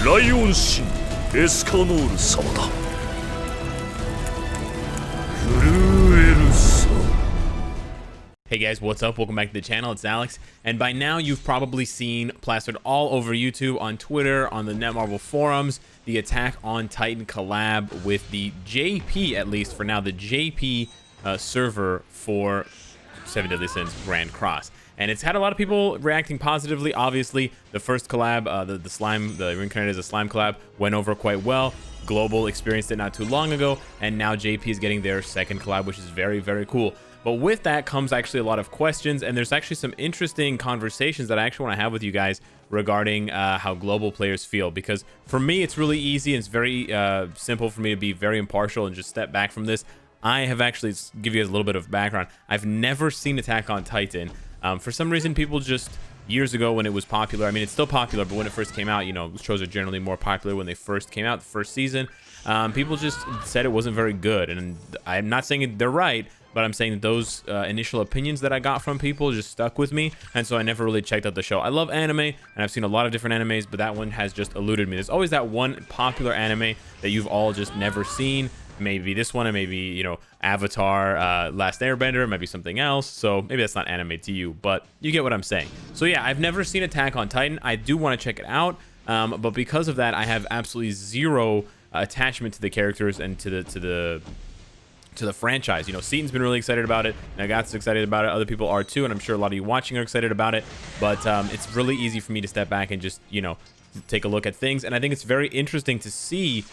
ライオン神エスカノール様だ。震えるさ。 Hey guys, what's up? Welcome back to the channel. It's Alex, and by now you've probably seen plastered all over YouTube, on Twitter, on the Netmarble forums, the Attack on Titan collab with the JP, at least for now, the JP server for 7 Deadly Sins Grand Cross. And it's had a lot of people reacting positively. Obviously, the first collab, the slime, the reincarnated as a slime collab, went over quite well. Global experienced it not too long ago, and now JP is getting their second collab, which is very, very cool. But with that comes actually a lot of questions, and there's actually some interesting conversations that I actually want to have with you guys regarding how global players feel. Because for me, it's really easy and it's very simple for me to be very impartial and just step back from this. I have actually, give you guys a little bit of background, I've never seen Attack on Titan. For some reason, people just, years ago when it was popular, I mean, it's still popular, but when it first came out, you know, shows are generally more popular when they first came out, the first season. People just said it wasn't very good, and I'm not saying they're right, but I'm saying that those initial opinions that I got from people just stuck with me, and so I never really checked out the show. I love anime, and I've seen a lot of different animes, but that one has just eluded me. There's always that one popular anime that you've all just never seen. Maybe this one, and maybe, you know, Avatar, Last Airbender, maybe something else. So maybe that's not anime to you, but you get what I'm saying. So yeah, I've never seen Attack on Titan. I do want to check it out, but because of that, I have absolutely zero attachment to the characters and to the franchise. You know, Seaton's been really excited about it, Nagatsu's excited about it, other people are too, and I'm sure a lot of you watching are excited about it. But it's really easy for me to step back and just, you know, take a look at things. And I think it's very interesting to see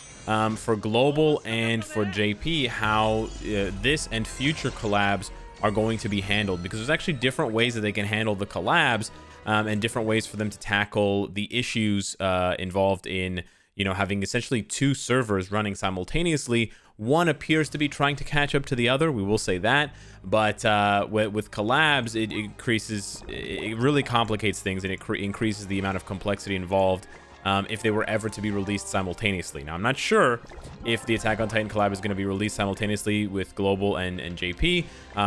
for Global and for JP how this and future collabs are going to be handled, because there's actually different ways that they can handle the collabs and different ways for them to tackle the issues involved in, you know, having essentially two servers running simultaneously. One appears to be trying to catch up to the other, we will say that, but with collabs, it really complicates things, and it increases the amount of complexity involved if they were ever to be released simultaneously. Now, I'm not sure if the Attack on Titan collab is going to be released simultaneously with Global and JP.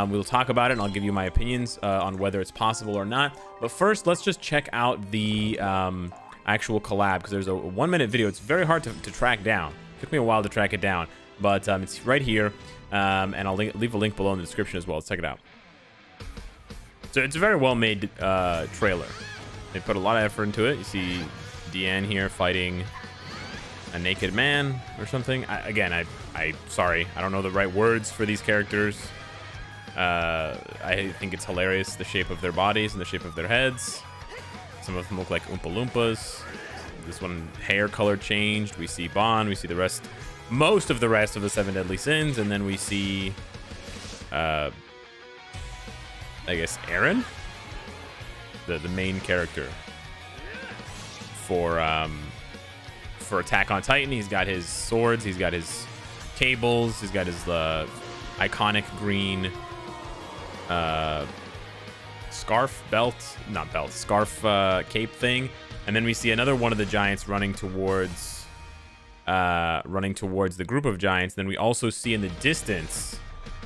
We'll talk about it, and I'll give you my opinions on whether it's possible or not. But first, let's just check out the actual collab, because there's a 1-minute video. It's very hard to track down. It took me a while to track it down, but it's right here, and I'll leave a link below in the description as well. Let's check it out. So it's a very well-made trailer. They put a lot of effort into it. You see Deanne here fighting a naked man or something. Again, sorry, I don't know the right words for these characters. I think it's hilarious, the shape of their bodies and the shape of their heads. Some of them look like Oompa Loompas. This one, hair color changed. We see Bon. We see the rest, most of the rest of the 7 Deadly Sins, and then we see, I guess, Aaron, the main character for Attack on Titan. He's got his swords. He's got his cables. He's got his iconic green scarf cape thing, and then we see another one of the giants running towards the group of giants. Then we also see in the distance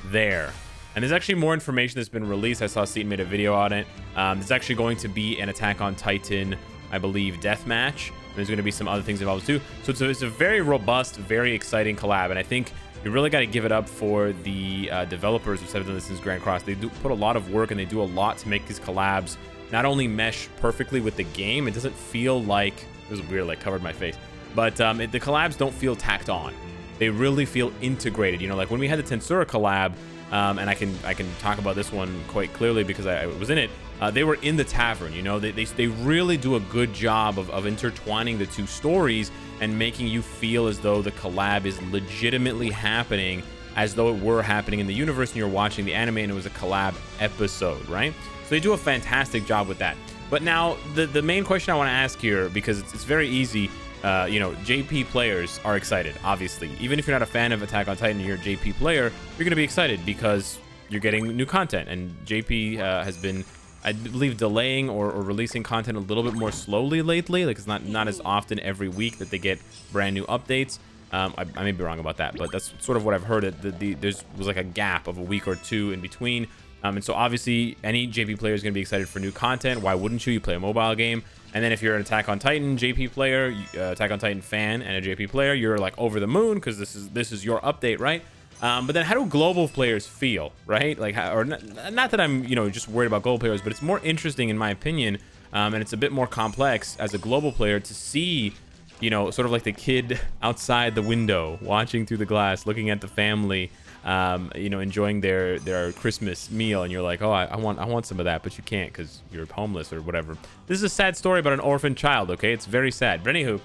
there, and there's actually more information that's been released. I saw Seaton made a video on it. There's actually going to be an Attack on Titan, I believe, deathmatch. There's going to be some other things involved too. So it's a very robust, very exciting collab, and I think you really got to give it up for the developers of 7 Deadly Sins Grand Cross. They do put a lot of work, and they do a lot to make these collabs not only mesh perfectly with the game. It doesn't feel like, it was weird, like covered my face, but the collabs don't feel tacked on. They really feel integrated. You know, like when we had the Tensura collab, and I can talk about this one quite clearly because I was in it. They were in the tavern. You know, they really do a good job of intertwining the two stories and making you feel as though the collab is legitimately happening, as though it were happening in the universe and you're watching the anime and it was a collab episode, right? So they do a fantastic job with that. But now the main question I want to ask here, because it's very easy, you know, JP players are excited, obviously. Even if you're not a fan of Attack on Titan and you're a JP player, you're going to be excited because you're getting new content. And JP has been, I believe, delaying or releasing content a little bit more slowly lately. Like, it's not as often every week that they get brand new updates. I may be wrong about that, but that's sort of what I've heard. There was like a gap of a week or two in between And so obviously any JP player is going to be excited for new content. Why wouldn't you? You play a mobile game. And then if you're an Attack on Titan JP player, Attack on Titan fan and a JP player, you're like over the moon because this is your update, right? But then how do global players feel, right? Like, or not that I'm, just worried about global players, but it's more interesting in my opinion, and it's a bit more complex as a global player to see, sort of like the kid outside the window, watching through the glass, looking at the family, enjoying their Christmas meal, and you're like, oh, I want some of that, but you can't because you're homeless or whatever. This is a sad story about an orphan child, okay? It's very sad. But anywho,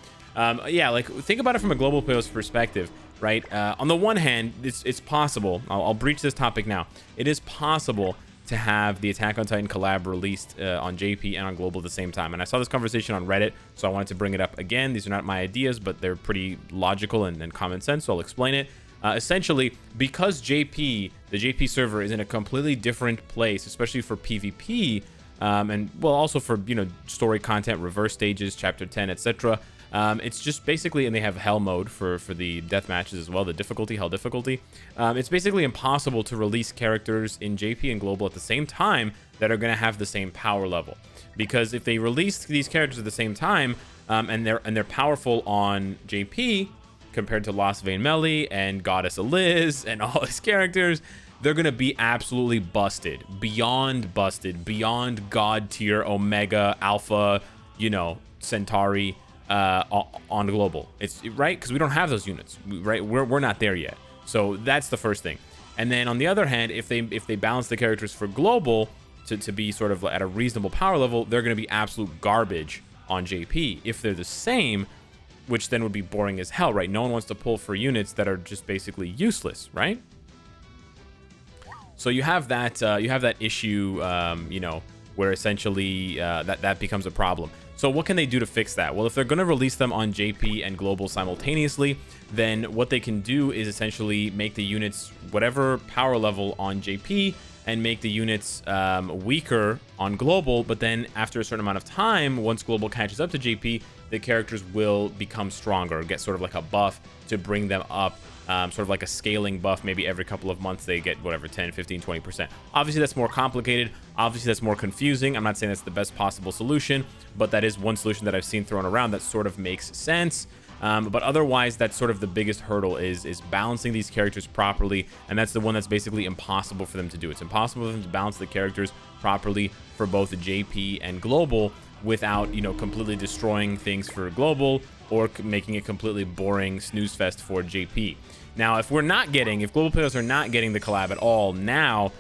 yeah, like think about it from a global player's perspective, right? On the one hand, it's possible. I'll breach this topic now. It is possible to have the Attack on Titan collab released on JP and on global at the same time. And I saw this conversation on Reddit, so I wanted to bring it up again. These are not my ideas, but they're pretty logical and common sense, so I'll explain it. Essentially, because the JP server is in a completely different place, especially for PvP, and well, also for, story content, reverse stages, chapter 10, etc. It's just basically, and they have hell mode for the death matches as well, the difficulty, hell difficulty. It's basically impossible to release characters in JP and global at the same time that are going to have the same power level, because if they release these characters at the same time, and they're powerful on JP compared to Lost Vein Melly and Goddess Eliz and all his characters, they're gonna be absolutely busted, beyond god tier, Omega, Alpha, Centauri, on global. It's right, because we don't have those units, right? We're not there yet. So that's the first thing. And then on the other hand, if they balance the characters for global to be sort of at a reasonable power level, they're gonna be absolute garbage on JP. If they're the same, which then would be boring as hell, right? No one wants to pull for units that are just basically useless, right? So you have that issue, where essentially that becomes a problem. So what can they do to fix that? Well, if they're going to release them on JP and global simultaneously, then what they can do is essentially make the units whatever power level on JP and make the units weaker on global. But then after a certain amount of time, once global catches up to JP, the characters will become stronger, get sort of like a buff to bring them up, sort of like a scaling buff. Maybe every couple of months they get whatever, 10, 15, 20%. Obviously that's more complicated. Obviously that's more confusing. I'm not saying that's the best possible solution, but that is one solution that I've seen thrown around that sort of makes sense. But otherwise, that's sort of the biggest hurdle is balancing these characters properly, and that's the one that's basically impossible for them to do. It's impossible for them to balance the characters properly for both JP and global without, completely destroying things for global or making it completely boring snooze fest for JP. Now, if global players are not getting the collab at all now,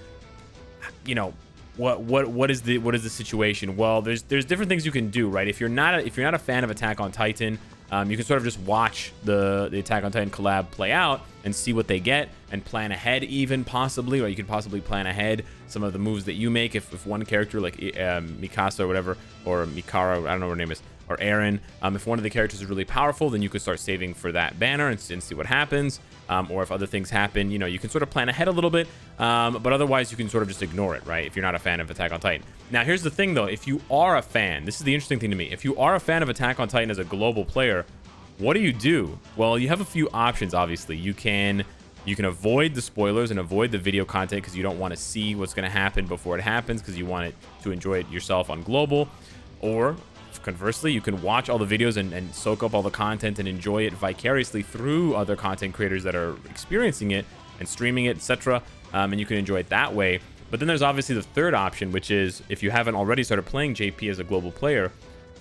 what is the situation? Well, there's different things you can do, right? If you're not a fan of Attack on Titan, you can sort of just watch the Attack on Titan collab play out and see what they get and plan ahead, even possibly, or you could possibly plan ahead some of the moves that you make. If one character like Mikasa or whatever, or Mikara, I don't know what her name is, or Eren, if one of the characters is really powerful, then you could start saving for that banner and see what happens. Or if other things happen, you can sort of plan ahead a little bit, but otherwise you can sort of just ignore it, right? If you're not a fan of Attack on Titan. Now, here's the thing though, if you are a fan, this is the interesting thing to me. If you are a fan of Attack on Titan as a global player, what do? Well, you have a few options, obviously. You can avoid the spoilers and avoid the video content because you don't want to see what's going to happen before it happens because you want it to enjoy it yourself on global. Or conversely, you can watch all the videos and soak up all the content and enjoy it vicariously through other content creators that are experiencing it and streaming it, etc. And you can enjoy it that way. But then there's obviously the third option, which is if you haven't already started playing JP as a global player,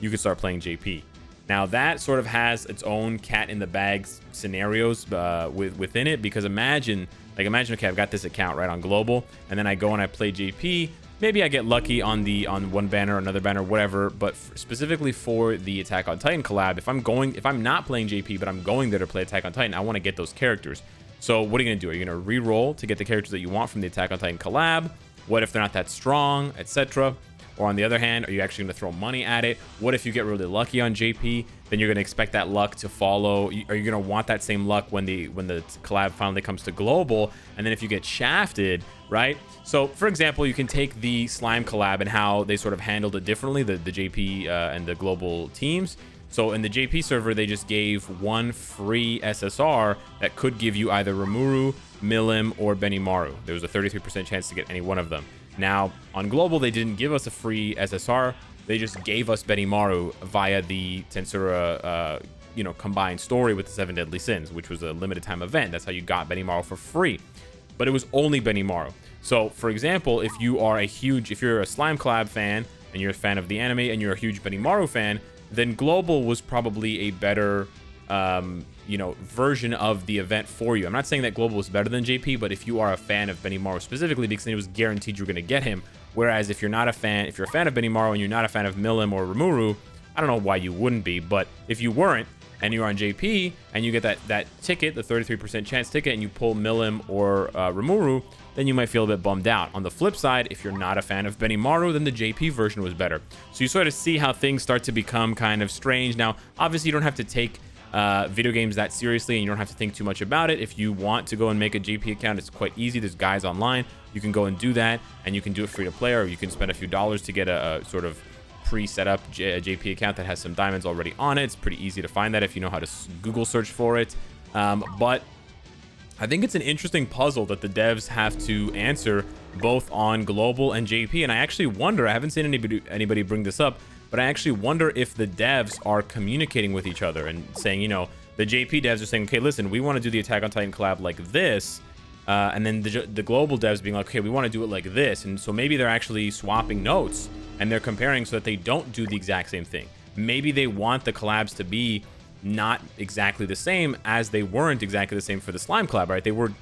you can start playing JP. Now that sort of has its own cat in the bag scenarios within it, because imagine, okay, I've got this account right on global, and then I go and I play JP. Maybe I get lucky on one banner, another banner, whatever. But specifically for the Attack on Titan collab, if I'm not playing JP, but I'm going there to play Attack on Titan, I want to get those characters. So what are you gonna do? Are you gonna re-roll to get the characters that you want from the Attack on Titan collab? What if they're not that strong, etc.? Or on the other hand, are you actually going to throw money at it? What if you get really lucky on JP? Then you're going to expect that luck to follow. Are you going to want that same luck when the collab finally comes to global? And then if you get shafted, right? So for example, you can take the slime collab and how they sort of handled it differently, the JP and the global teams. So in the JP server, they just gave one free SSR that could give you either Rimuru, Milim, or Benimaru. There was a 33% chance to get any one of them. Now, on Global, they didn't give us a free SSR. They just gave us Benimaru via the Tensura, combined story with the 7 Deadly Sins, which was a limited time event. That's how you got Benimaru for free. But it was only Benimaru. So, for example, if you're a Slime Collab fan, and you're a fan of the anime, and you're a huge Benimaru fan, then Global was probably a better, version of the event for you. I'm not saying that Global is better than JP, but if you are a fan of Benimaru specifically, because it was guaranteed you're going to get him. Whereas if you're a fan of Benimaru and you're not a fan of Milim or Rimuru, I don't know why you wouldn't be, but if you weren't, and you're on JP, and you get that ticket, the 33% chance ticket, and you pull Milim or Rimuru, then you might feel a bit bummed out. On the flip side, if you're not a fan of Benimaru, then the JP version was better. So you sort of see how things start to become kind of strange. Now, obviously, you don't have to take video games that seriously, and you don't have to think too much about it. If you want to go and make a JP account, it's quite easy. There's guys online. You can go and do that, and you can do it free to play, or you can spend a few dollars to get a sort of pre-set up JP account that has some diamonds already on it. It's pretty easy to find that if you know how to Google search for it. But I think it's an interesting puzzle that the devs have to answer both on Global and JP. And I actually wonder, I haven't seen anybody bring this up, but I actually wonder if the devs are communicating with each other and saying, the JP devs are saying, okay, listen, we want to do the Attack on Titan collab like this. And then the Global devs being like, okay, we want to do it like this. And so maybe they're actually swapping notes and they're comparing so that they don't do the exact same thing. Maybe they want the collabs to be not exactly the same, as they weren't exactly the same for the Slime collab, right? They were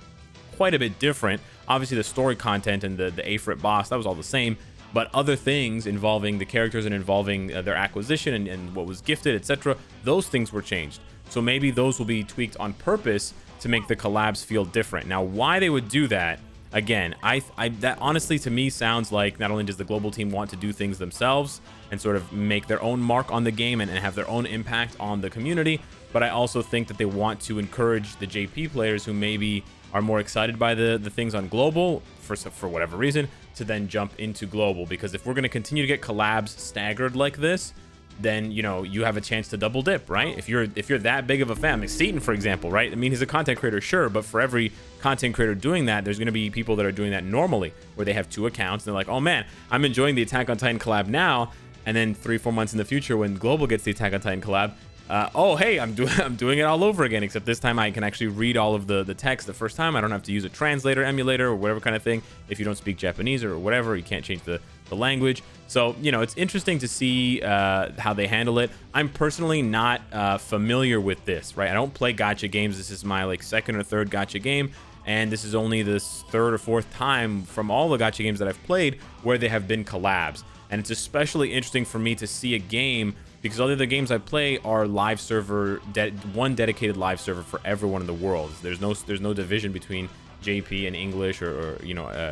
quite a bit different. Obviously, the story content and the Afrit boss, that was all the same. But other things involving the characters and involving their acquisition and what was gifted, etc., those things were changed. So maybe those will be tweaked on purpose to make the collabs feel different. Now, why they would do that, again, that honestly to me sounds like not only does the Global team want to do things themselves and sort of make their own mark on the game and have their own impact on the community, but I also think that they want to encourage the JP players who maybe are more excited by the things on Global for whatever reason to then jump into Global. Because if we're going to continue to get collabs staggered like this, then you have a chance to double dip, right? If you're that big of a fan, like Seaton, for example, right? I mean, he's a content creator, sure, but for every content creator doing that, there's going to be people that are doing that normally, where they have 2 accounts and they're like, oh man, I'm enjoying the Attack on Titan collab now, and then 3-4 months in the future when Global gets the Attack on Titan collab, oh hey, I'm doing it all over again, except this time I can actually read all of the text the first time. I don't have to use a translator, emulator, or whatever kind of thing. If you don't speak Japanese or whatever, you can't change the language. So it's interesting to see how they handle it. I'm personally not familiar with this, right? I don't play gacha games. This is my second or third gacha game, and this is only the 3rd or 4th time from all the gacha games that I've played where they have been collabs. And it's especially interesting for me to see a game, because all the other games I play are live server, one dedicated live server for everyone in the world. There's no division between JP and English or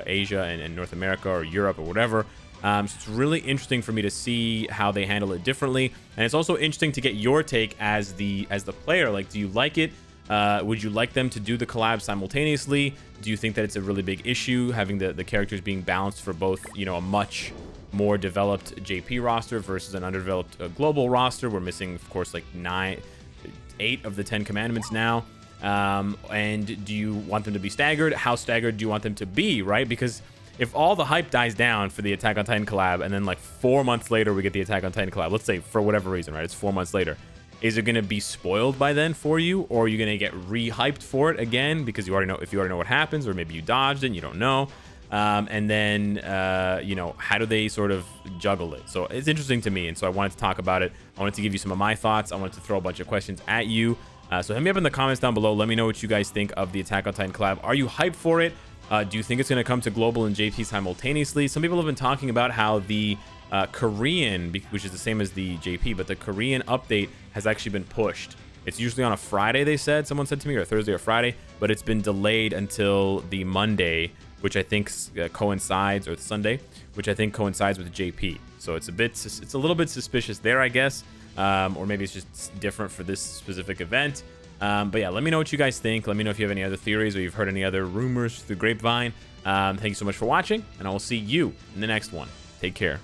Asia and North America or Europe or whatever. So it's really interesting for me to see how they handle it differently, and it's also interesting to get your take as the player. Like, do you like it? Would you like them to do the collab simultaneously? Do you think that it's a really big issue having the characters being balanced for both a much more developed JP roster versus an underdeveloped Global roster? We're missing, of course, 8 of the 10 commandments now. And do you want them to be staggered? How staggered do you want them to be, right? Because if all the hype dies down for the Attack on Titan collab, and then 4 months later we get the Attack on Titan collab, let's say for whatever reason, right? It's 4 months later. Is it going to be spoiled by then for you, or are you going to get re-hyped for it again because you already know what happens, or maybe you dodged it and you don't know? And then how do they sort of juggle it? So it's interesting to me, and so I wanted to talk about it. I wanted to give you some of my thoughts. I wanted to throw a bunch of questions at you. So hit me up in the comments down below. Let me know what you guys think of the Attack on Titan collab. Are you hyped for it? Do you think it's going to come to Global and JP simultaneously? Some people have been talking about how the Korean, which is the same as the JP, but the Korean update has actually been pushed. It's usually on a Friday, they said. Someone said to me, or Thursday or Friday, but it's been delayed until the Monday, which I think coincides, or Sunday, which I think coincides with JP. So it's a little bit suspicious there, I guess. Or maybe it's just different for this specific event. But yeah, let me know what you guys think. Let me know if you have any other theories or you've heard any other rumors through the grapevine. Thank you so much for watching, and I will see you in the next one. Take care.